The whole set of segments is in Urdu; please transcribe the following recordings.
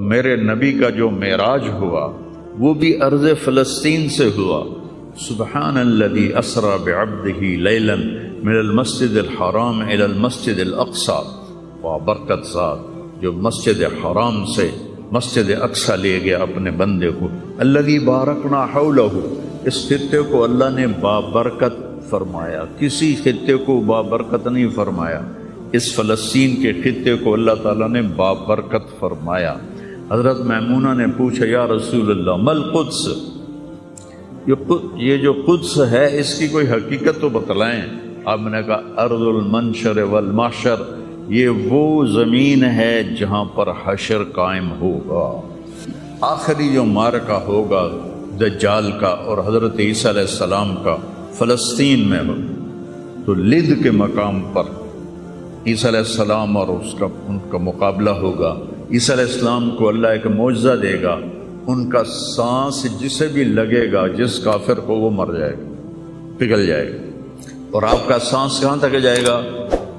میرے نبی کا جو معراج ہوا وہ بھی ارض فلسطین سے ہوا۔ سبحان الذی اسری بعبدہ لیلا من المسجد الحرام الی المسجد الاقصی، وبرکت ذات جو مسجد حرام سے مسجد اقصی لے گیا اپنے بندے کو۔ الذی بارکنا حولہ، اس خطے کو اللہ نے بابرکت فرمایا، کسی خطے کو بابرکت نہیں فرمایا، اس فلسطین کے خطے کو اللہ تعالیٰ نے بابرکت فرمایا۔ حضرت میمونہ نے پوچھا یا رسول اللہ مل قدس، یہ جو قدس ہے اس کی کوئی حقیقت تو بتلائیں۔ آپ نے کہا ارض المنشر والمحشر، یہ وہ زمین ہے جہاں پر حشر قائم ہوگا، آخری جو معرکہ ہوگا دجال کا اور حضرت عیسیٰ علیہ السلام کا فلسطین میں ہو، تو لد کے مقام پر عیسیٰ علیہ السلام اور ان کا مقابلہ ہوگا۔ عیسیٰ علیہ السلام کو اللہ ایک معجزہ دے گا، ان کا سانس جسے بھی لگے گا، جس کافر کو، وہ مر جائے گا، پگھل جائے گا۔ اور آپ کا سانس کہاں تک جائے گا؟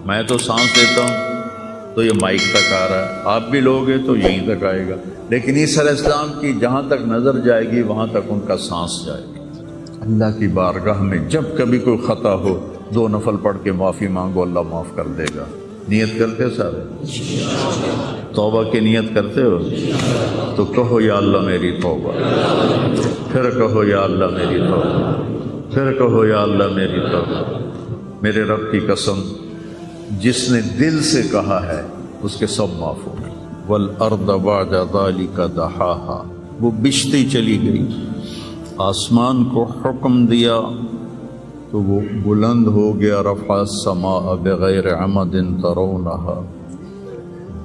میں تو سانس لیتا ہوں تو یہ مائک تک آ رہا ہے، آپ بھی لوگ ہیں تو یہیں تک آئے گا، لیکن عیسیٰ علیہ السلام کی جہاں تک نظر جائے گی وہاں تک ان کا سانس جائے گا۔ اللہ کی بارگاہ میں جب کبھی کوئی خطا ہو 2 نفل پڑھ کے معافی مانگو، اللہ معاف کر دے گا۔ نیت کرتے سارے توبہ کی نیت کرتے ہو تو کہو یا اللہ میری توبہ، پھر کہو یا اللہ میری توبہ، پھر کہو یا اللہ میری توبہ۔ میرے رب کی قسم، جس نے دل سے کہا ہے اس کے سب معاف ہو گئے۔ والارض بعد ذلک دحاہا، وہ بچھتی چلی گئی، آسمان کو حکم دیا تو وہ بلند ہو گیا۔ رفع السماء بغیر عمد ترونہا،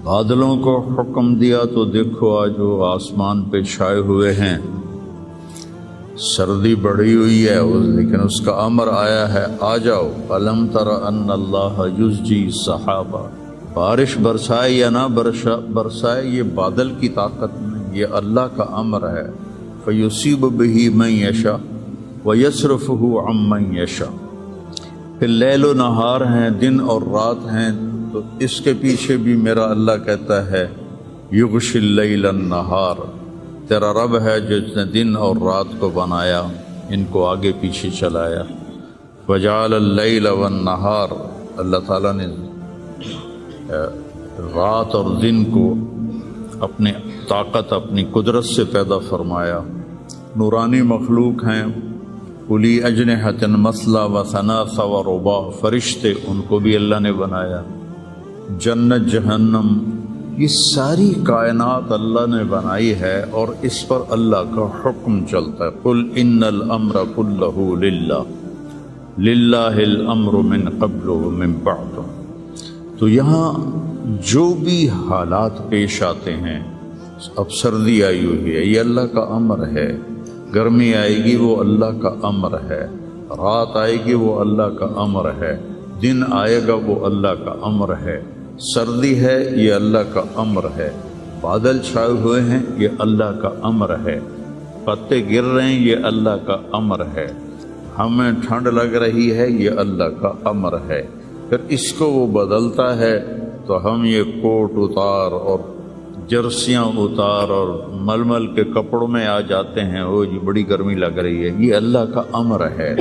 بادلوں کو حکم دیا تو دیکھو آج وہ آسمان پہ چھائے ہوئے ہیں، سردی بڑھی ہوئی ہے لیکن اس کا امر آیا ہے آ جاؤ۔ الم تر ان اللہ یزجی سحابہ، بارش برسائے یا نہ برسائے یہ بادل کی طاقت نہیں، یہ اللہ کا امر ہے۔ فیصیب بہ من یشاء ویصرفہ عن من یشاء، پھر لیل و نہار ہیں، دن اور رات ہیں، تو اس کے پیچھے بھی میرا اللہ کہتا ہے یغشی اللیل النہار، تیرا رب ہے جس نے دن اور رات کو بنایا، ان کو آگے پیچھے چلایا۔ وجعل اللیل والنہار، اللہ تعالیٰ نے رات اور دن کو اپنی طاقت اپنی قدرت سے پیدا فرمایا۔ نورانی مخلوق ہیں، اولی اجنحۃ مثلا و ثناث و رباع، فرشتے ان کو بھی اللہ نے بنایا۔ جنت جہنم، یہ ساری کائنات اللہ نے بنائی ہے اور اس پر اللہ کا حکم چلتا ہے۔ قل ان الامر کلہ للہ، للہ الامر من قبل ومن بعد۔ تو یہاں جو بھی حالات پیش آتے ہیں، اب سردی آئی ہوئی ہے یہ اللہ کا امر ہے، گرمی آئے گی وہ اللہ کا امر ہے، رات آئے گی وہ اللہ کا امر ہے، دن آئے گا وہ اللہ کا امر ہے، سردی ہے یہ اللہ کا امر ہے، بادل چھائے ہوئے ہیں یہ اللہ کا امر ہے، پتے گر رہے ہیں یہ اللہ کا امر ہے، ہمیں ٹھنڈ لگ رہی ہے یہ اللہ کا امر ہے۔ پھر اس کو وہ بدلتا ہے تو ہم یہ کوٹ اتار اور جرسیاں اتار اور ململ کے کپڑوں میں آ جاتے ہیں، وہ جی بڑی گرمی لگ رہی ہے، یہ اللہ کا امر ہے۔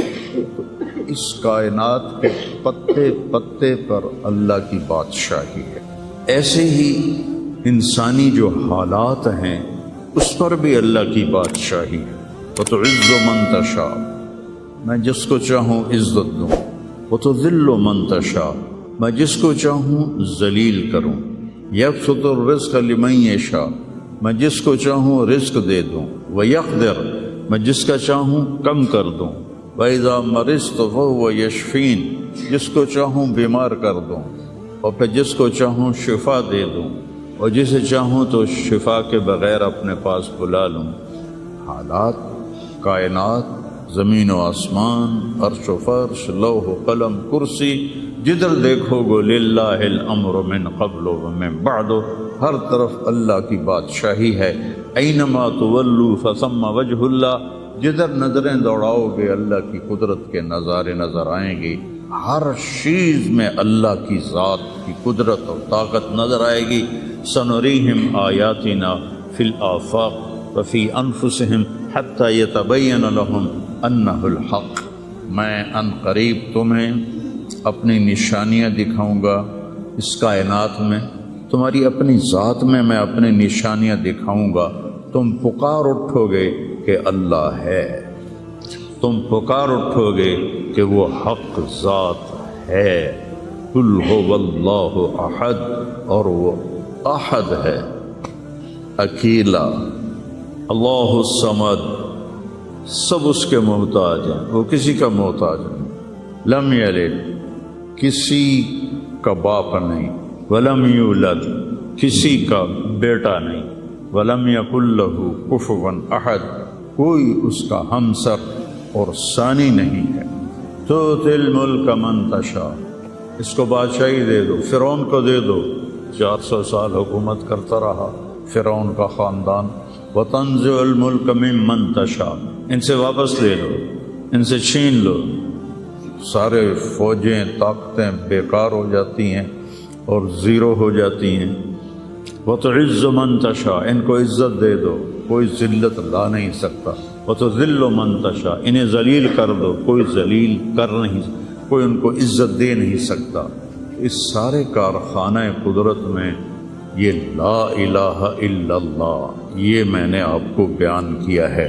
اس کائنات کے پتے پتے پر اللہ کی بادشاہی ہے۔ ایسے ہی انسانی جو حالات ہیں اس پر بھی اللہ کی بادشاہی ہے۔ وَتُعِزُّ مَن تَشَاءُ، میں جس کو چاہوں عزت دوں، وَتُذِلُّ مَن تَشَاءُ، میں جس کو چاہوں ذلیل کروں، یبسط الرزق لمن یشاء، میں جس کو چاہوں رزق دے دوں، ویقدر، میں جس کا چاہوں کم کر دوں، وَإِذَا مَرِضْتُ فَهُوَ يَشْفِينِ، جس کو چاہوں بیمار کر دوں اور پھر جس کو چاہوں شفا دے دوں، اور جسے چاہوں تو شفا کے بغیر اپنے پاس بلا لوں۔ حالات، کائنات، زمین و آسمان، عرش و فرش، لوح و قلم، کرسی، جدھر دیکھو گو للہ الامر من قبل ومن بعد، ہر طرف اللہ کی بادشاہی ہے۔ اینما تولوا فثم وجہ اللہ، جدھر نظریں دوڑاؤ گے اللہ کی قدرت کے نظارے نظر آئیں گے، ہر چیز میں اللہ کی ذات کی قدرت اور طاقت نظر آئے گی۔ سنریہم آیاتنا فی الآفاق وفی انفسہم حتی یتبین لہم انہ الحق، میں ان قریب تمہیں اپنی نشانیاں دکھاؤں گا اس کائنات میں، تمہاری اپنی ذات میں میں اپنی نشانیاں دکھاؤں گا، تم پکار اٹھو گے کہ اللہ ہے، تم پکار اٹھو گے کہ وہ حق ذات ہے۔ قل هو اللہ احد، اور وہ احد ہے، اکیلا، اللہ الصمد، سب اس کے محتاج ہیں، وہ کسی کا محتاج نہیں۔ لم یلد، کسی کا باپ نہیں، ولم یولد، کسی کا بیٹا نہیں، ولم یکن لہ کفوا احد، کوئی اس کا ہمسر اور ثانی نہیں ہے۔ تؤتی الملک من تشاء، اس کو بادشاہی دے دو، فرعون کو دے دو، 400 سال حکومت کرتا رہا فرعون کا خاندان۔ وتنزع الملک ممن تشاء، ان سے واپس لے لو، ان سے چھین لو، سارے فوجیں طاقتیں بیکار ہو جاتی ہیں اور زیرو ہو جاتی ہیں۔ وتعز من تشاء، ان کو عزت دے دو، کوئی ذلت لا نہیں سکتا۔ وتذل من تشاء، انہیں ذلیل کر دو، کوئی ذلیل کر نہیں، کوئی ان کو عزت دے نہیں سکتا۔ اس سارے کارخانہ قدرت میں یہ لا الہ الا اللہ، یہ میں نے آپ کو بیان کیا ہے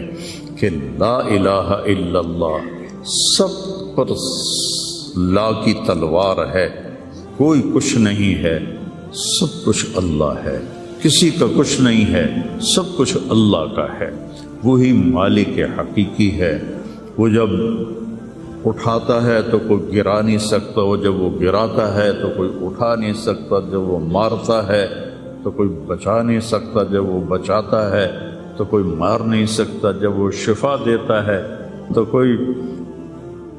کہ لا الہ الا اللہ سب پر لا کی تلوار ہے، کوئی کچھ نہیں ہے، سب کچھ اللہ ہے، کسی کا کچھ نہیں ہے، سب کچھ اللہ کا ہے، وہی مالک حقیقی ہے۔ وہ جب اٹھاتا ہے تو کوئی گرا نہیں سکتا، وہ جب وہ گراتا ہے تو کوئی اٹھا نہیں سکتا، جب وہ مارتا ہے تو کوئی بچا نہیں سکتا، جب وہ بچاتا ہے تو کوئی مار نہیں سکتا، جب وہ شفا دیتا ہے تو کوئی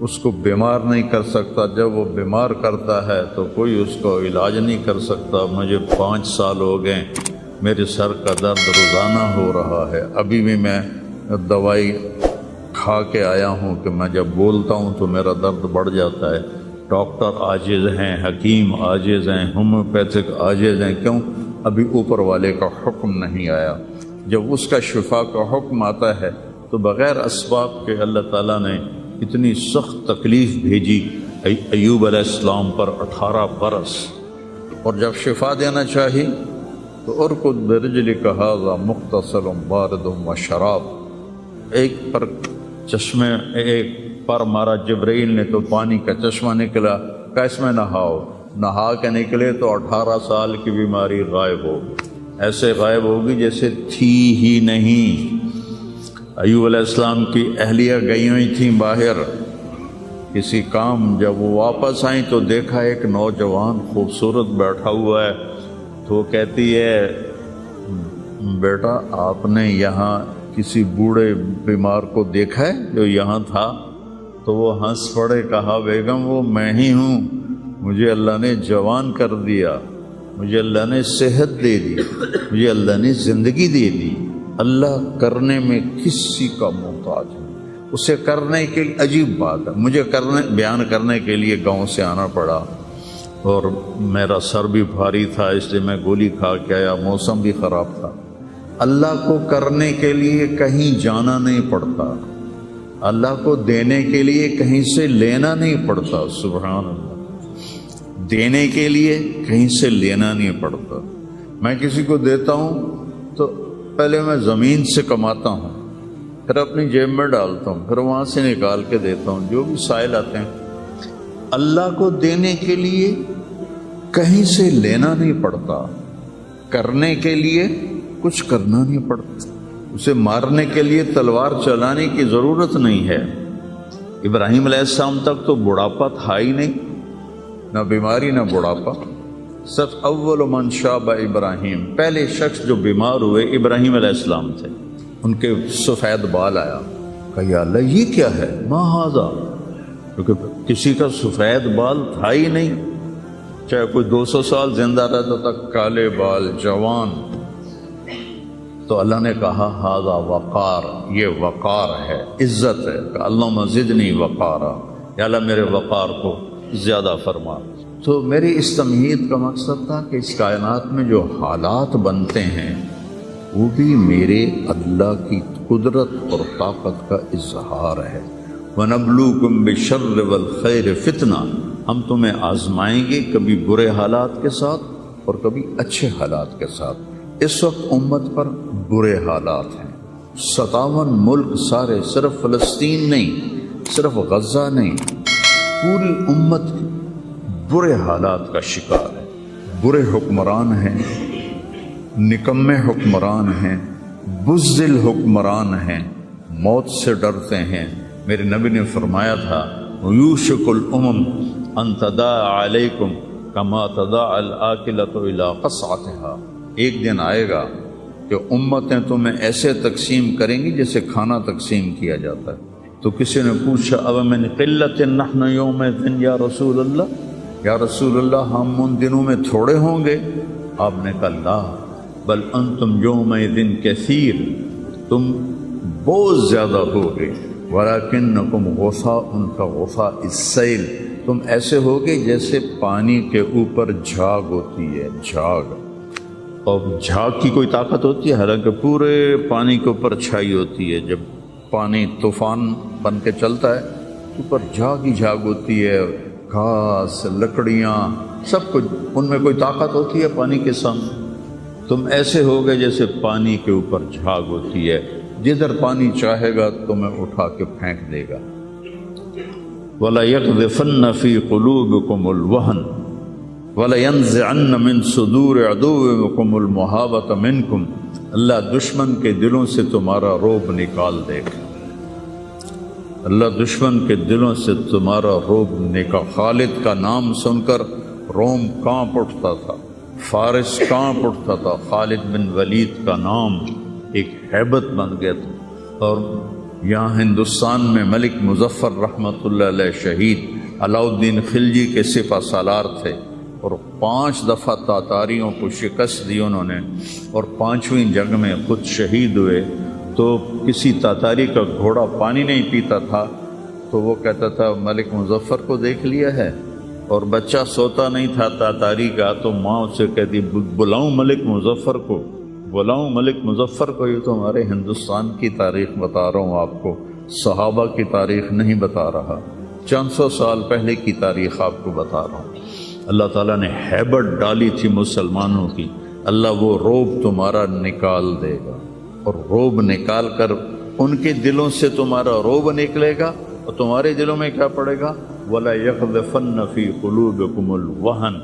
اس کو بیمار نہیں کر سکتا، جب وہ بیمار کرتا ہے تو کوئی اس کو علاج نہیں کر سکتا۔ مجھے 5 سال ہو گئے، میرے سر کا درد روزانہ ہو رہا ہے، ابھی بھی میں دوائی کھا کے آیا ہوں کہ میں جب بولتا ہوں تو میرا درد بڑھ جاتا ہے۔ ڈاکٹر عاجز ہیں، حکیم عاجز ہیں، ہومیوپیتھک عاجز ہیں، کیوں؟ ابھی اوپر والے کا حکم نہیں آیا۔ جب اس کا شفا کا حکم آتا ہے تو بغیر اسباب کے اللہ تعالیٰ نے اتنی سخت تکلیف بھیجی ایوب علیہ السلام پر 18 برس، اور جب شفا دینا چاہی تو ارکض برجلک ھذا مغتسل بارد وشراب، ایک پر چشمے ایک پر مارا جبرائیل نے تو پانی کا چشمہ نکلا، کہ اس میں نہاؤ، نہا کے نکلے تو 18 سال کی بیماری غائب ہوگی، ایسے غائب ہوگی جیسے تھی ہی نہیں۔ ایوب علیہ السلام کی اہلیہ گئی ہوئی تھیں باہر کسی کام، جب وہ واپس آئیں تو دیکھا ایک نوجوان خوبصورت بیٹھا ہوا ہے، تو وہ کہتی ہے بیٹا آپ نے یہاں کسی بوڑھے بیمار کو دیکھا ہے جو یہاں تھا؟ تو وہ ہنس پڑے، کہا بیگم وہ میں ہی ہوں، مجھے اللہ نے جوان کر دیا، مجھے اللہ نے صحت دے دی، مجھے اللہ نے زندگی دے دی۔ اللہ کرنے میں کسی کا محتاج نہیں، اسے کرنے کے لیے عجیب بات ہے، مجھے بیان کرنے کے لیے گاؤں سے آنا پڑا اور میرا سر بھی بھاری تھا، اس لیے میں گولی کھا کے آیا، موسم بھی خراب تھا۔ اللہ کو کرنے کے لیے کہیں جانا نہیں پڑتا، اللہ کو دینے کے لیے کہیں سے لینا نہیں پڑتا، سبحان اللہ، دینے کے لیے کہیں سے لینا نہیں پڑتا۔ میں کسی کو دیتا ہوں تو پہلے میں زمین سے کماتا ہوں، پھر اپنی جیب میں ڈالتا ہوں، پھر وہاں سے نکال کے دیتا ہوں جو بھی سائل آتے ہیں۔ اللہ کو دینے کے لیے کہیں سے لینا نہیں پڑتا، کرنے کے لیے کچھ کرنا نہیں پڑتا، اسے مارنے کے لیے تلوار چلانے کی ضرورت نہیں ہے۔ ابراہیم علیہ السلام تک تو بڑھاپا تھا ہی نہیں، نہ بیماری نہ بڑھاپا۔ سب اول من شاب ابراہیم، پہلے شخص جو بیمار ہوئے ابراہیم علیہ السلام تھے، ان کے سفید بال آیا، کہا یا اللہ یہ کیا ہے، ما ھذا، کیونکہ کسی کا سفید بال تھا ہی نہیں، چاہے کوئی 200 سال زندہ رہتا تھا، کالے بال جوان۔ تو اللہ نے کہا ھذا وقار، یہ وقار ہے، عزت ہے، کہ اللہم زدنی وقارا، یا اللہ میرے وقار کو زیادہ فرما۔ تو میری اس تمہید کا مقصد تھا کہ اس کائنات میں جو حالات بنتے ہیں وہ بھی میرے اللہ کی قدرت اور طاقت کا اظہار ہے۔ وَنَبْلُوكُمْ بِالشَّرِّ وَالْخَيْرِ فِتْنَةً، ہم تمہیں آزمائیں گے کبھی برے حالات کے ساتھ اور کبھی اچھے حالات کے ساتھ۔ اس وقت امت پر برے حالات ہیں، 57 ملک سارے، صرف فلسطین نہیں، صرف غزہ نہیں، پوری امت برے حالات کا شکار ہے۔ برے حکمران ہیں، نکمے حکمران ہیں، بزدل حکمران ہیں، موت سے ڈرتے ہیں۔ میرے نبی نے فرمایا تھا یوشک الامم ان تداعى علیکم کما تداعى الآکلۃ الی قصعتها، ایک دن آئے گا کہ امتیں تمہیں ایسے تقسیم کریں گی جیسے کھانا تقسیم کیا جاتا ہے۔ تو کسی نے پوچھا اب من قلت نحن یومئذ یا رسول اللہ، یا رسول اللہ ہم ان دنوں میں تھوڑے ہوں گے؟ آپ نے کہا لا بل انتم یومئذ کثیر، تم بہت زیادہ ہوگے، ولیکنکم غثاء کغثاء السیل، تم ایسے ہوگے جیسے پانی کے اوپر جھاگ ہوتی ہے، جھاگ، اور جھاگ کی کوئی طاقت ہوتی ہے؟ حالانکہ پورے پانی کے اوپر چھائی ہوتی ہے، جب پانی طوفان بن کے چلتا ہے اوپر جھاگ ہی جھاگ ہوتی ہے، گھاس، لکڑیاں، سب کچھ، ان میں کوئی طاقت ہوتی ہے پانی کے سامنے؟ تم ایسے ہوگے جیسے پانی کے اوپر جھاگ ہوتی ہے، جدھر پانی چاہے گا تمہیں اٹھا کے پھینک دے گا۔ وَلَيَقْذِفَنَّ فِي قُلُوبِكُمُ الْوَهْنَ وَلَيَنزِعَنَّ مِن صُدُورِ عَدُوِّكُمُ الْمُهَابَةَ مِنكُمْ، اللہ دشمن کے دلوں سے تمہارا رعب نکال دے گا، اللہ دشمن کے دلوں سے تمہارا رعب نکال۔ خالد کا نام سن کر روم کانپ اٹھتا تھا، فارس کانپ اٹھتا تھا، خالد بن ولید کا نام ایک ہیبت بن گیا تھا۔ اور یہاں ہندوستان میں ملک مظفر رحمۃ اللہ علیہ شہید علاؤالدین خلجی کے سپہ سالار تھے، اور 5 دفعہ تاتاریوں کو شکست دی انہوں نے، اور 5ویں جنگ میں خود شہید ہوئے۔ تو کسی تاتاری کا گھوڑا پانی نہیں پیتا تھا تو وہ کہتا تھا ملک مظفر کو دیکھ لیا ہے، اور بچہ سوتا نہیں تھا تاتاری کا تو ماں اسے کہتی بلاؤں ملک مظفر کو، بلاؤں ملک مظفر کو۔ یہ تو ہمارے ہندوستان کی تاریخ بتا رہا ہوں آپ کو، صحابہ کی تاریخ نہیں بتا رہا، 400 سال پہلے کی تاریخ آپ کو بتا رہا ہوں۔ اللہ تعالیٰ نے ہیبت ڈالی تھی مسلمانوں کی، اللہ وہ رعب تمہارا نکال دے گا، اور رعب نکال کر ان کے دلوں سے تمہارا رعب نکلے گا، اور تمہارے دلوں میں کیا پڑے گا؟ وَلَا يَقْذِفَنَّ فِي قُلُوبِكُمُ الْوَهْنَ،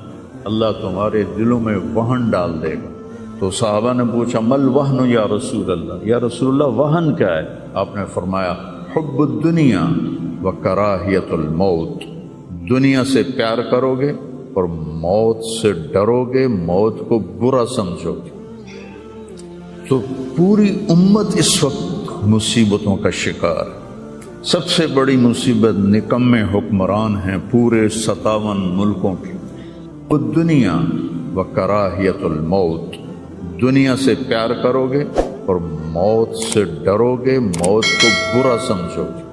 اللہ تمہارے دلوں میں وہن ڈال دے گا۔ تو صحابہ نے پوچھا مل وہن یا رسول اللہ، یا رسول اللہ وہن کیا ہے؟ آپ نے فرمایا حب الدنیا وکراہیت الموت، دنیا سے پیار کرو گے اور موت سے ڈرو گے، موت کو برا سمجھو گے۔ تو پوری امت اس وقت مصیبتوں کا شکار، سب سے بڑی مصیبت نکمے حکمران ہیں پورے 57 ملکوں کی۔ الدنیا وکراہیت الموت، دنیا سے پیار کرو گے اور موت سے ڈرو گے، موت کو برا سمجھو گے۔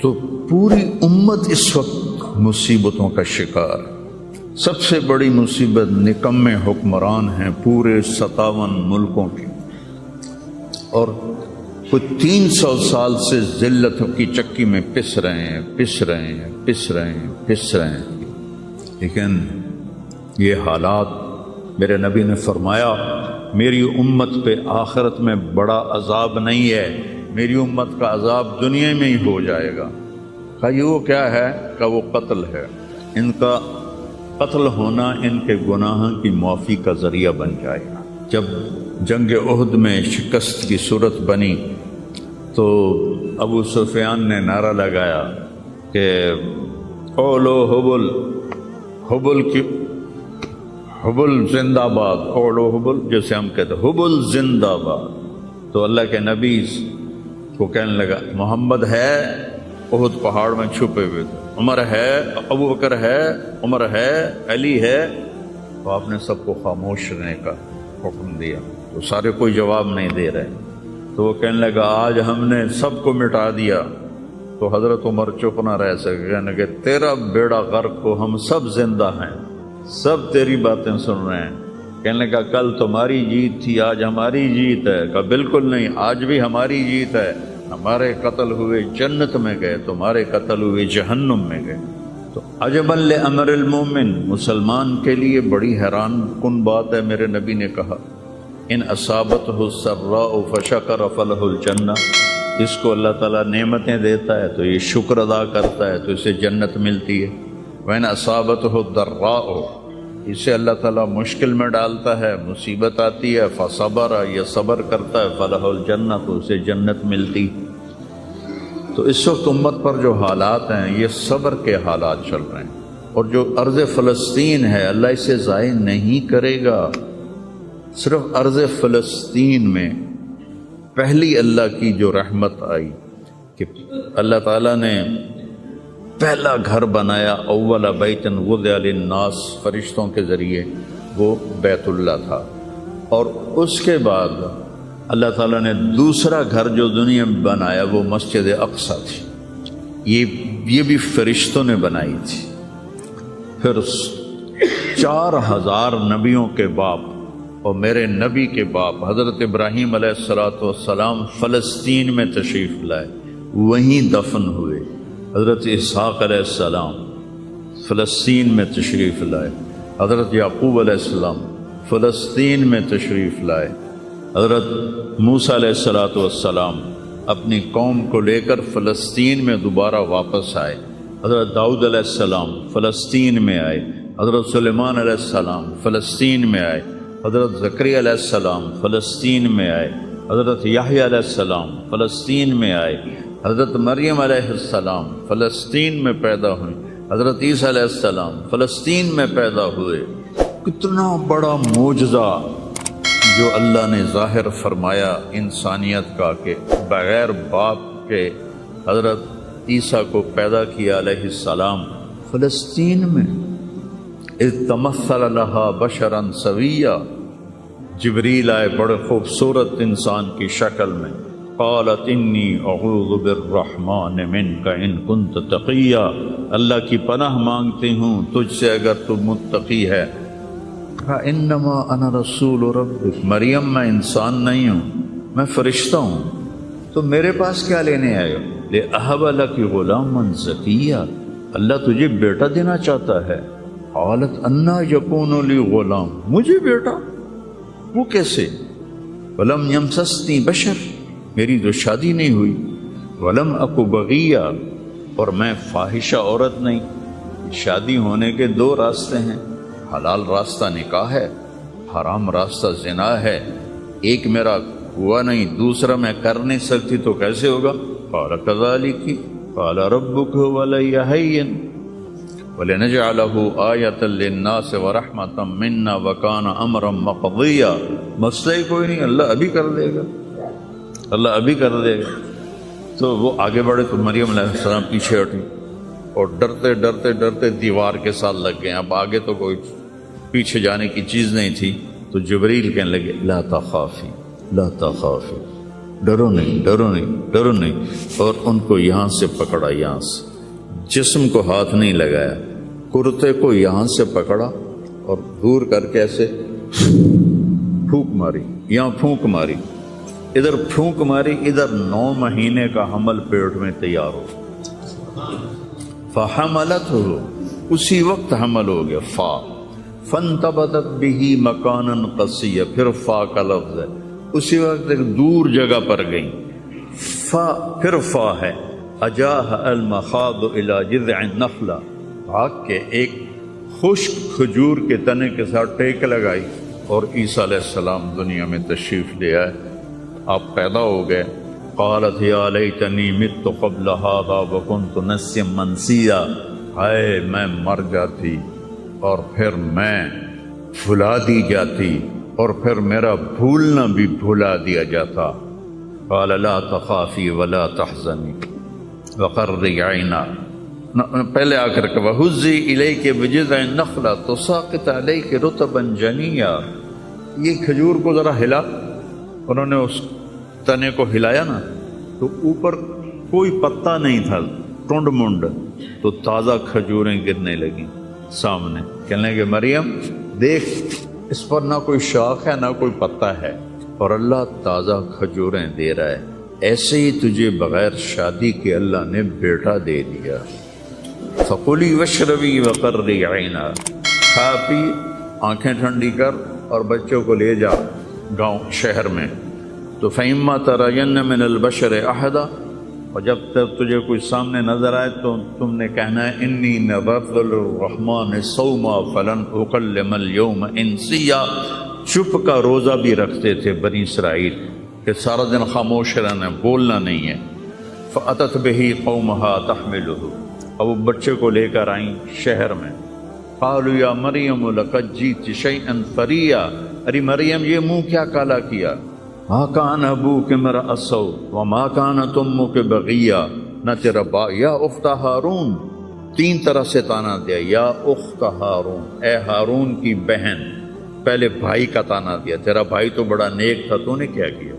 تو پوری امت اس وقت مصیبتوں کا شکار، سب سے بڑی مصیبت نکمے حکمران ہیں پورے 57 ملکوں کی، اور کچھ 300 سال سے ذلتوں کی چکی میں پس رہے ہیں، پس رہے ہیں، پس رہے ہیں، پس رہے ہیں۔ لیکن یہ حالات، میرے نبی نے فرمایا میری امت پہ آخرت میں بڑا عذاب نہیں ہے، میری امت کا عذاب دنیا میں ہی ہو جائے گا۔ کہا یہ وہ کیا ہے؟ کہ وہ قتل ہے، ان کا قتل ہونا ان کے گناہوں کی معافی کا ذریعہ بن جائے گا۔ جب جنگ احد میں شکست کی صورت بنی تو ابو سفیان نے نعرہ لگایا کہ اولو حبل، حبل کی حبل زندہ باد، اولو حبل، جیسے ہم کہتے ہیں حبل زندہ باد۔ تو اللہ کے نبی کو کہنے لگا محمد ہے، احد پہاڑ میں چھپے ہوئے تھے، عمر ہے، ابو بکر ہے، عمر ہے، علی ہے۔ تو آپ نے سب کو خاموش رہنے کا حکم دیا، تو سارے کوئی جواب نہیں دے رہے۔ تو وہ کہنے لگا آج ہم نے سب کو مٹا دیا۔ تو حضرت عمر چپ نہ رہ سکے، کہنے کہ تیرا بیڑا غرق کو، ہم سب زندہ ہیں، سب تیری باتیں سن رہے ہیں، کہنے لگا کل تمہاری جیت تھی، آج ہماری جیت ہے۔ کہا بالکل نہیں، آج بھی ہماری جیت ہے، ہمارے قتل ہوئے جنت میں گئے، تمہارے قتل ہوئے جہنم میں گئے۔ تو عجبا لامر المومن، مسلمان کے لیے بڑی حیران کن بات ہے، میرے نبی نے کہا ان اصابتہ السراء فشکر فلہ الجنہ، اس کو اللہ تعالیٰ نعمتیں دیتا ہے تو یہ شکر ادا کرتا ہے تو اسے جنت ملتی ہے۔ وَإِنْ أَصَابَتْهُ الضَّرَّاءُ، اسے اللہ تعالیٰ مشکل میں ڈالتا ہے، مصیبت آتی ہے، فصبر، یہ صبر کرتا ہے، فلہ الجنہ، تو اسے جنت ملتی۔ تو اس وقت امت پر جو حالات ہیں یہ صبر کے حالات چل رہے ہیں، اور جو ارض فلسطین ہے اللہ اسے ضائع نہیں کرے گا۔ صرف ارض فلسطین میں پہلی اللہ کی جو رحمت آئی کہ اللہ تعالیٰ نے پہلا گھر بنایا، اول بیت وضع للناس، فرشتوں کے ذریعے، وہ بیت اللہ تھا، اور اس کے بعد اللہ تعالیٰ نے دوسرا گھر جو دنیا میں بنایا وہ مسجد اقصیٰ تھی، یہ بھی فرشتوں نے بنائی تھی۔ پھر 4000 نبیوں کے باپ اور میرے نبی کے باپ حضرت ابراہیم علیہ السلام فلسطین میں تشریف لائے، وہیں دفن ہوئے۔ حضرت اسحاق علیہ السلام فلسطین میں تشریف لائے، حضرت یعقوب علیہ السلام فلسطین میں تشریف لائے، حضرت موسیٰ علیہ السلام اپنی قوم کو لے کر فلسطین میں دوبارہ واپس آئے، حضرت داؤد علیہ السلام فلسطین میں آئے، حضرت سلیمان علیہ السلام فلسطین میں آئے، حضرت زکریا علیہ السلام فلسطین میں آئے، حضرت یحییٰ علیہ السلام فلسطین میں آئے، حضرت مریم علیہ السلام فلسطین میں پیدا ہوئی، حضرت عیسیٰ علیہ السلام فلسطین میں پیدا ہوئے۔ کتنا بڑا معجزہ جو اللہ نے ظاہر فرمایا انسانیت کا کہ بغیر باپ کے حضرت عیسیٰ کو پیدا کیا علیہ السلام فلسطین میں۔ اذ تمثل لها بشرا سویا، جبریل آئے بڑے خوبصورت انسان کی شکل میں، قالت انی اعوذ بالرحمن منک ان کنت تقیا، اللہ کی پناہ مانگتی ہوں تجھ سے اگر تو متقی ہے۔ انما انا رسول ربک، مریم میں انسان نہیں ہوں، میں فرشتہ ہوں، تو میرے پاس کیا لینے آئے ہو؟ لأہب لک غلاما زکیا، اللہ تجھے بیٹا دینا چاہتا ہے۔ قالت انا یکون لی غلام، مجھے بیٹا؟ وہ کیسے؟ ولم یمسسنی بشر، میری تو شادی نہیں ہوئی، ولم اک بغیہ، اور میں فاحشہ عورت نہیں۔ شادی ہونے کے دو راستے ہیں، حلال راستہ نکاح ہے، حرام راستہ زنا ہے، ایک میرا ہوا نہیں، دوسرا میں کر نہیں سکتی، تو کیسے ہوگا؟ قال کذالک قال ربک ولی حین وَلِنَجْعَلَهُ آیَةً لِلنَّاسِ وَرَحْمَةً مِنَّا وَكَانَ أَمْرًا مَقْضِيًّا، مسئلہ کوئی نہیں، اللہ ابھی کر دے گا، اللہ ابھی کر دے گا۔ تو وہ آگے بڑھے تو مریم علیہ السلام پیچھے ہٹی اور ڈرتے ڈرتے ڈرتے دیوار کے ساتھ لگ گئے۔ اب آگے تو کوئی پیچھے جانے کی چیز نہیں تھی، تو جبریل کہنے لگے لا تخافی لا تخافی، ڈرو نہیں ڈرو نہیں ڈرو نہیں، اور ان کو یہاں سے پکڑا، یہاں سے، جسم کو ہاتھ نہیں لگایا، کرتے کو یہاں سے پکڑا اور دور کر کے ایسے پھونک ماری، یہاں پھونک ماری، ادھر پھونک ماری، ادھر 9 مہینے کا حمل پیٹ میں تیار ہو، فحملتہ، اسی وقت حمل ہو گیا، فا فانتبذت بہ مکانا قصیا، پھر فا کا لفظ ہے، اسی وقت ایک دور جگہ پر گئی، پھر فا ہے، اجاہ المخاض الى جذع النخلہ، بھاگ کے ایک خشک کھجور کے تنے کے ساتھ ٹیک لگائی، اور عیسیٰ علیہ السلام دنیا میں تشریف لے آئے، آپ پیدا ہو گئے۔ قالت یا لیتنی مت قبل هذا وکنت نسیا منسیا، ہائے میں مر جاتی اور پھر میں بھلا دی جاتی، اور پھر میرا بھولنا بھی بھلا دیا جاتا۔ قال لا تخافی ولا تحزنی وقرری عینا، پہلے آ کر کے وَهُزِّي إِلَيْكِ بِجِذْعِ النَّخْلَةِ تُسَاقِطْ عَلَيْكِ رُطَبًا جَنِيًّا، یہ کھجور کو ذرا ہلا، انہوں نے اس تنے کو ہلایا نا تو اوپر کوئی پتا نہیں تھا، ٹونڈ منڈ، تو تازہ کھجوریں گرنے لگیں سامنے، کہنے لگے مریم دیکھ اس پر نہ کوئی شاخ ہے نہ کوئی پتا ہے، اور اللہ تازہ کھجوریں دے رہا ہے، ایسے ہی تجھے بغیر شادی کے اللہ نے بیٹا دے دیا۔ فَقُلِي وَاشْرَبِي وَقَرِّي عَيْنًا، کھا پی، آنکھیں ٹھنڈی کر اور بچوں کو لے جا گاؤں شہر میں۔ تو فَإِمَّا تَرَيَنَّ مِنَ الْبَشَرِ أَحَدًا، اور جب تک تجھے کوئی سامنے نظر آئے تو تم نے کہنا ہے انی نذرت للرحمن صوما فلن اکلم اليوم انسیا۔ چپ کا روزہ بھی رکھتے تھے بنی اسرائیل کہ سارا دن خاموش رہنا، بولنا نہیں ہے۔ فأتت بہ قومها تحملہ، اب وہ بچے کو لے کر آئیں شہر میں۔ قالوا یا مریم لقد جئت شیئا فریا، ارے مریم یہ منہ کیا کالا کیا؟ ما کان ابوک امرأ سوء وما کانت امک بغیا، نہ تیرا یا اخت ہارون، تین طرح سے تانا دیا، یا اخت ہارون، اے ہارون کی بہن، پہلے بھائی کا تانا دیا، تیرا بھائی تو بڑا نیک تھا، تو نے کیا کیا؟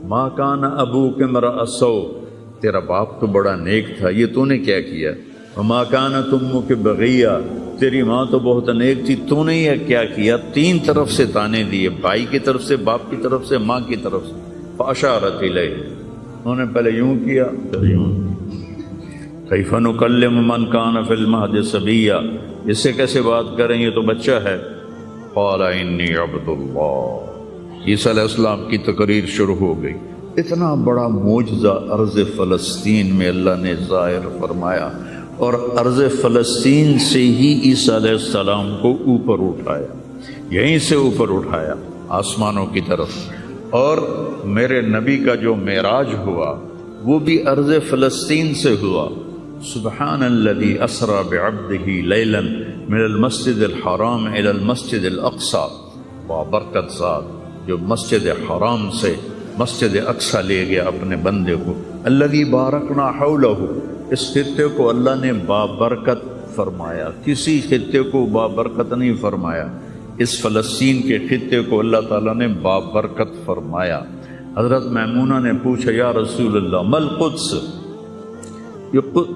ما کان ابوک امرأ سوء، تیرا باپ تو بڑا نیک تھا، یہ تو نے کیا کیا؟ وما کانت امک بغیا، تیری ماں تو بہت نیک تھی، تو نے یہ کیا کیا؟ تین طرف سے تانے دیے، بھائی کی طرف سے، باپ کی طرف سے، ماں کی طرف سے۔ فاشارت الیہ، انہوں نے پہلے یوں کیا پھر یوں۔ کیف نکلم من کان فی المہد صبیا، اس سے کیسے بات کریں، یہ تو بچہ ہے۔ قال انی عبد اللہ، عیسیٰ علیہ السلام کی تقریر شروع ہو گئی۔ اتنا بڑا معجزہ ارض فلسطین میں اللہ نے ظاہر فرمایا، اور ارض فلسطین سے ہی عیسیٰ علیہ السلام کو اوپر اٹھایا، یہیں سے اوپر اٹھایا آسمانوں کی طرف۔ اور میرے نبی کا جو معراج ہوا وہ بھی ارض فلسطین سے ہوا۔ سبحان الذی اسری بعبدہ لیلا من المسجد الحرام الی المسجد الاقصی، بابرکت ذات جو مسجد حرام سے مسجد اقصی لے گیا اپنے بندے کو۔ الذی بارکنا حولہ، اس خطے کو اللہ نے بابرکت فرمایا، کسی خطے کو بابرکت نہیں فرمایا، اس فلسطین کے خطے کو اللہ تعالیٰ نے بابرکت فرمایا۔ حضرت میمونہ نے پوچھا یا رسول اللہ مل قدس،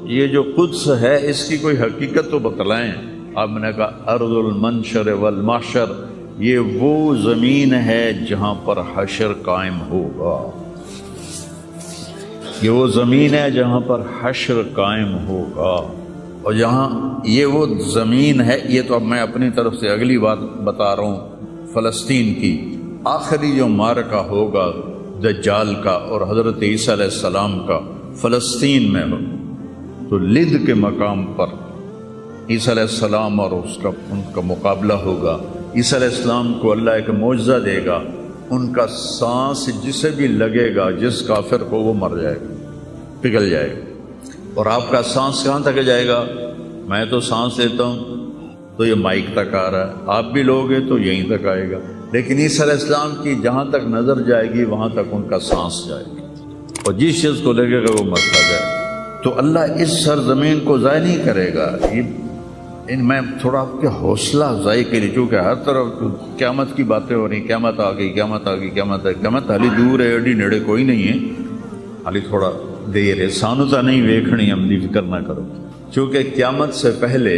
یہ جو قدس ہے اس کی کوئی حقیقت تو بتلائیں۔ آپ نے کہا ارض المنشر والمحشر، یہ وہ زمین ہے جہاں پر حشر قائم ہوگا، یہ وہ زمین ہے جہاں پر حشر قائم ہوگا۔ اور جہاں یہ وہ زمین ہے، یہ تو اب میں اپنی طرف سے اگلی بات بتا رہا ہوں، فلسطین کی آخری جو معرکہ ہوگا دجال کا اور حضرت عیسیٰ علیہ السلام کا فلسطین میں ہو، تو لد کے مقام پر عیسیٰ علیہ السلام اور ان کا مقابلہ ہوگا۔ عیسیٰ علیہ السلام کو اللہ ایک معجزہ دے گا، ان کا سانس جسے بھی لگے گا، جس کافر کو، وہ مر جائے گا، پگھل جائے گا۔ اور آپ کا سانس کہاں تک جائے گا؟ میں تو سانس لیتا ہوں تو یہ مائک تک آ رہا ہے، آپ بھی لوگے تو یہیں تک آئے گا، لیکن عیسیٰ علیہ السلام کی جہاں تک نظر جائے گی وہاں تک ان کا سانس جائے گا، اور جس چیز کو لگے گا وہ مرتا جائے گا۔ تو اللہ اس سرزمین کو ضائع نہیں کرے گا۔ میں تھوڑا آپ کے حوصلہ افزائی کے لیے، چونکہ ہر طرف قیامت کی باتیں ہو رہی، قیامت آ گئی، قیامت آ گئی، قیامت ہے، قیامت حالی دور ہے، ایڈی نیڑے کوئی نہیں ہے، حالی تھوڑا دیر ہے، سانو تا نہیں ویکھنی، ہم دی فکر نہ کرو۔ چونکہ قیامت سے پہلے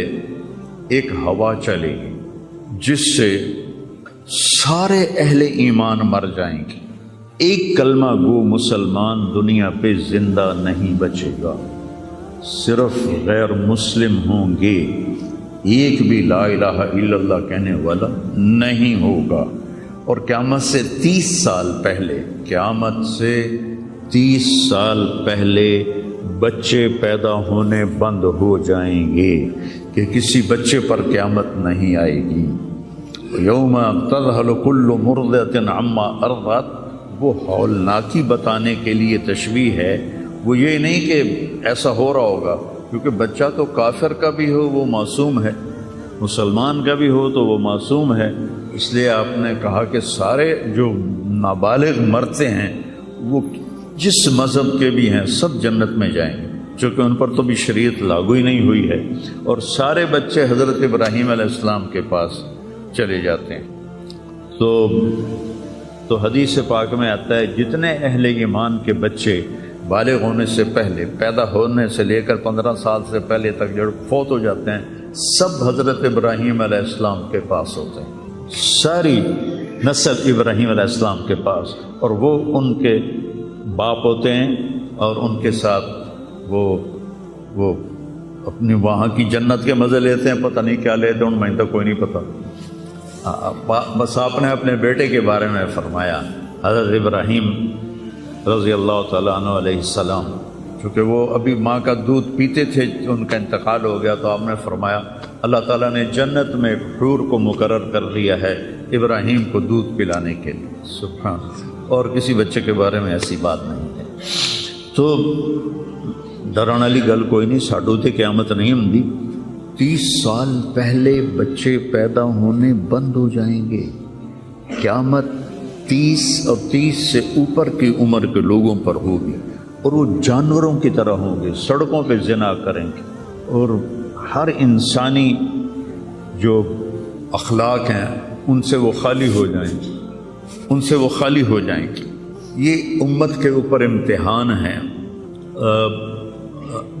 ایک ہوا چلے گی جس سے سارے اہل ایمان مر جائیں گے، ایک کلمہ گو مسلمان دنیا پہ زندہ نہیں بچے گا، صرف غیر مسلم ہوں گے، ایک بھی لا الہ الا اللہ کہنے والا نہیں ہوگا۔ اور قیامت سے 30 سال پہلے، قیامت سے 30 سال پہلے بچے پیدا ہونے بند ہو جائیں گے کہ کسی بچے پر قیامت نہیں آئے گی۔ یوم تذہل کل مرضعۃ عما ارضعت، وہ ہولناکی بتانے کے لیے تشبیہ ہے، وہ یہ نہیں کہ ایسا ہو رہا ہوگا، کیونکہ بچہ تو کافر کا بھی ہو وہ معصوم ہے، مسلمان کا بھی ہو تو وہ معصوم ہے، اس لیے آپ نے کہا کہ سارے جو نابالغ مرتے ہیں وہ جس مذہب کے بھی ہیں سب جنت میں جائیں گے، چونکہ ان پر تو بھی شریعت لاگو ہی نہیں ہوئی ہے، اور سارے بچے حضرت ابراہیم علیہ السلام کے پاس چلے جاتے ہیں۔ تو حدیث پاک میں آتا ہے جتنے اہل ایمان کے بچے بالغ ہونے سے پہلے، پیدا ہونے سے لے کر 15 سال سے پہلے تک جو فوت ہو جاتے ہیں، سب حضرت ابراہیم علیہ السلام کے پاس ہوتے ہیں۔ ساری نسل ابراہیم علیہ السلام کے پاس، اور وہ ان کے باپ ہوتے ہیں، اور ان کے ساتھ وہ اپنی وہاں کی جنت کے مزے لیتے ہیں، پتہ نہیں کیا لیتے ہیں، ان میں تو کوئی نہیں پتہ۔ بس آپ نے اپنے بیٹے کے بارے میں فرمایا، حضرت ابراہیم رضی اللہ تعالیٰ عنہ علیہ السلام، چونکہ وہ ابھی ماں کا دودھ پیتے تھے، ان کا انتقال ہو گیا، تو آپ نے فرمایا اللہ تعالیٰ نے جنت میں ایک حور کو مقرر کر دیا ہے ابراہیم کو دودھ پلانے کے لیے۔ سبحان، اور کسی بچے کے بارے میں ایسی بات نہیں ہے۔ تو ڈرن والی گل کوئی نہیں، ساڈو تے قیامت نہیں ہوندی، 30 سال پہلے بچے پیدا ہونے بند ہو جائیں گے، قیامت 30 اور 30 سے اوپر کی عمر کے لوگوں پر ہوگی، اور وہ جانوروں کی طرح ہوں گے، سڑکوں پہ زنا کریں گے، اور ہر انسانی جو اخلاق ہیں ان سے وہ خالی ہو جائیں گے، ان سے وہ خالی ہو جائیں گے۔ یہ امت کے اوپر امتحان ہے۔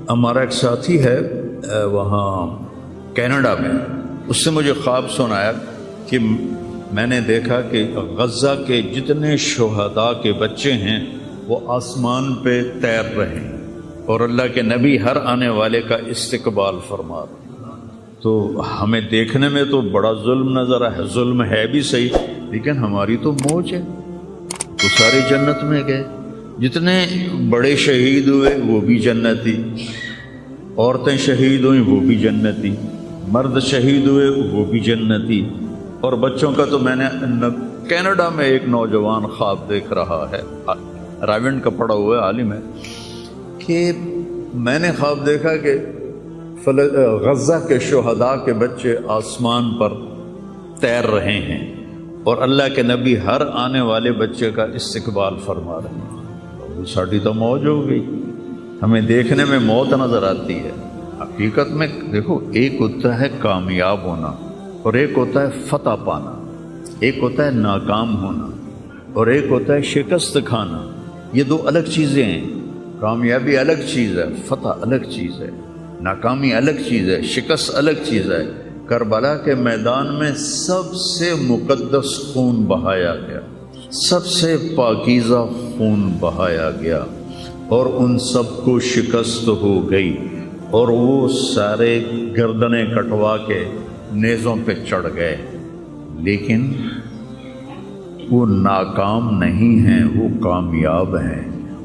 ہمارا ایک ساتھی ہے وہاں کینیڈا میں، اس سے مجھے خواب سنایا کہ میں نے دیکھا کہ غزہ کے جتنے شہداء کے بچے ہیں وہ آسمان پہ تیر رہے ہیں، اور اللہ کے نبی ہر آنے والے کا استقبال فرما رہے ہیں۔ تو ہمیں دیکھنے میں تو بڑا ظلم نظر ہے، ظلم ہے بھی صحیح، لیکن ہماری تو موج ہے، تو سارے جنت میں گئے، جتنے بڑے شہید ہوئے وہ بھی جنتی، عورتیں شہید ہوئیں وہ بھی جنتی، مرد شہید ہوئے وہ بھی جنتی، اور بچوں کا تو میں نے کینیڈا میں ایک نوجوان خواب دیکھ رہا ہے، راونڈ کا پڑھا ہوا ہے، عالم ہے، کہ میں نے خواب دیکھا کہ غزہ کے شہداء کے بچے آسمان پر تیر رہے ہیں، اور اللہ کے نبی ہر آنے والے بچے کا استقبال فرما رہے ہیں۔ ساڑھی تو موج ہو گئی، ہمیں دیکھنے میں موت نظر آتی ہے، حقیقت میں دیکھو ایک ہوتا ہے کامیاب ہونا، اور ایک ہوتا ہے فتح پانا، ایک ہوتا ہے ناکام ہونا، اور ایک ہوتا ہے شکست کھانا۔ یہ دو الگ چیزیں ہیں، کامیابی الگ چیز ہے، فتح الگ چیز ہے، ناکامی الگ چیز ہے، شکست الگ چیز ہے۔ کربلا کے میدان میں سب سے مقدس خون بہایا گیا، سب سے پاکیزہ خون بہایا گیا، اور ان سب کو شکست ہو گئی، اور وہ سارے گردنیں کٹوا کے نیزوں پہ چڑھ گئے، لیکن وہ ناکام نہیں ہیں، وہ کامیاب ہیں۔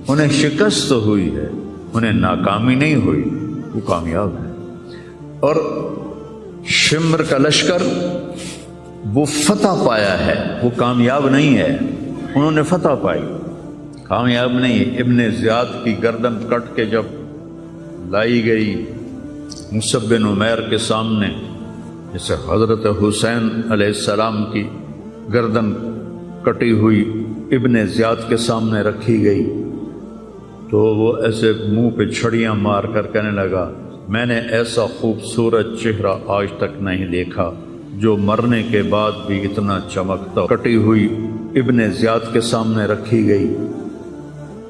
انہیں شکست ہوئی ہے، انہیں ناکامی نہیں ہوئی، وہ کامیاب ہیں۔ اور شمر کا لشکر وہ فتح پایا ہے، وہ کامیاب نہیں ہے، انہوں نے فتح پائی، کامیاب نہیں۔ ابن زیاد کی گردن کٹ کے جب لائی گئی مصعب بن عمیر کے سامنے، جیسے حضرت حسین علیہ السلام کی گردن کٹی ہوئی ابن زیاد کے سامنے رکھی گئی، تو وہ ایسے منہ پہ چھڑیاں مار کر کہنے لگا، میں نے ایسا خوبصورت چہرہ آج تک نہیں دیکھا جو مرنے کے بعد بھی اتنا چمکتا۔ کٹی ہوئی ابن زیاد کے سامنے رکھی گئی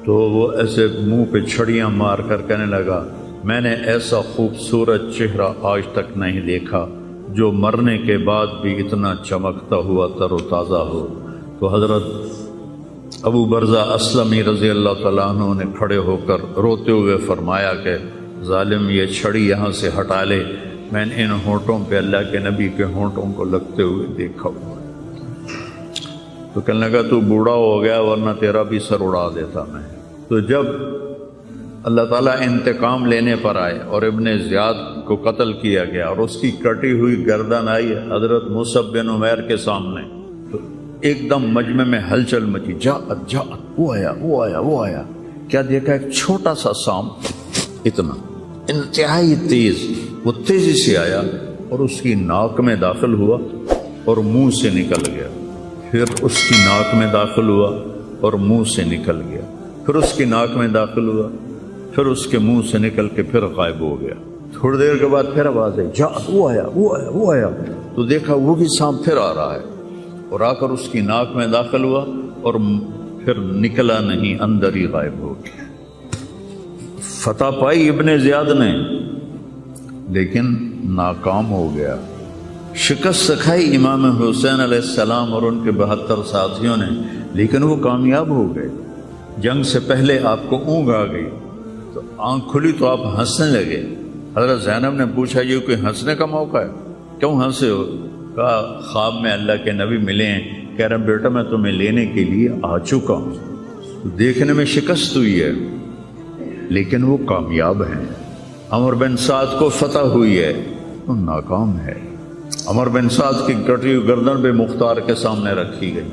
تو وہ ایسے منہ پہ چھڑیاں مار کر کہنے لگا، میں نے ایسا خوبصورت چہرہ آج تک نہیں دیکھا جو مرنے کے بعد بھی اتنا چمکتا ہوا تر و تازہ ہو۔ تو حضرت ابو برزہ اسلمی رضی اللہ تعالیٰ عنہ نے کھڑے ہو کر روتے ہوئے فرمایا کہ ظالم یہ چھڑی یہاں سے ہٹا لے، میں نے ان ہونٹوں پہ اللہ کے نبی کے ہونٹوں کو لگتے ہوئے دیکھا ہوا۔ تو کہنے لگا تو بوڑھا ہو گیا ورنہ تیرا بھی سر اڑا دیتا میں۔ تو جب اللہ تعالیٰ انتقام لینے پر آئے اور ابن زیاد کو قتل کیا گیا اور اس کی کٹی ہوئی گردن آئی حضرت مصعب بن عمیر کے سامنے، تو ایک دم مجمع میں ہلچل مچی، جاءت وہ آیا وہ آیا وہ آیا۔ کیا دیکھا؟ ایک چھوٹا سا سانپ، اتنا انتہائی تیز، وہ تیزی سے آیا اور اس کی ناک میں داخل ہوا اور منہ سے نکل گیا، پھر اس کی ناک میں داخل ہوا اور منہ سے نکل گیا، پھر اس کی ناک میں داخل ہوا، پھر اس کے منہ سے نکل کے پھر غائب ہو گیا۔ تھوڑی دیر کے بعد پھر آواز ہے، جاءت وہ آیا وہ آیا وہ آیا۔ تو دیکھا وہ بھی سانپ پھر آ رہا ہے اور آ کر اس کی ناک میں داخل ہوا اور پھر نکلا نہیں، اندر ہی غائب ہو گیا۔ فتح پائی ابن زیاد نے لیکن ناکام ہو گیا۔ شکست کھائی امام حسین علیہ السلام اور ان کے 72 ساتھیوں نے، لیکن وہ کامیاب ہو گئے۔ جنگ سے پہلے آپ کو اونگ آ گئی تو آنکھ کھلی تو آپ ہنسنے لگے۔ حضرت زینب نے پوچھا یہ کوئی ہنسنے کا موقع ہے، کیوں ہنسے ہو؟ کہا خواب میں اللہ کے نبی ملے ہیں، کہہ رہے بیٹا میں تمہیں لینے کے لیے آ چکا ہوں۔ دیکھنے میں شکست ہوئی ہے لیکن وہ کامیاب ہیں۔ عمر بن سعد کو فتح ہوئی ہے، وہ ناکام ہے۔ عمر بن سعد کی کٹی ہوئی گردن بے مختار کے سامنے رکھی گئی۔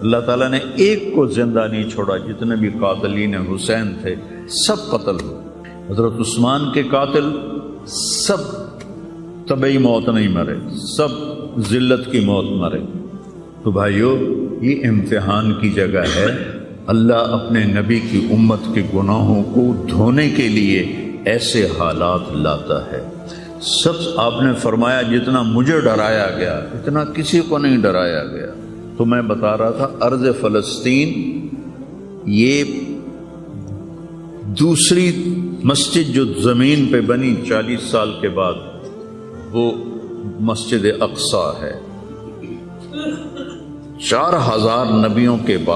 اللہ تعالیٰ نے ایک کو زندہ نہیں چھوڑا، جتنے بھی قاتلین حسین تھے سب قتل ہوئے۔ حضرت عثمان کے قاتل سب طبعی موت نہیں مرے، سب ذلت کی موت مرے۔ تو بھائیو یہ امتحان کی جگہ ہے۔ اللہ اپنے نبی کی امت کے گناہوں کو دھونے کے لیے ایسے حالات لاتا ہے۔ سب آپ نے فرمایا جتنا مجھے ڈرایا گیا اتنا کسی کو نہیں ڈرایا گیا۔ تو میں بتا رہا تھا ارض فلسطین یہ دوسری مسجد جو زمین پہ بنی 40 سال کے بعد، وہ مسجد اقصی ہے۔ 4000 نبیوں کے بعد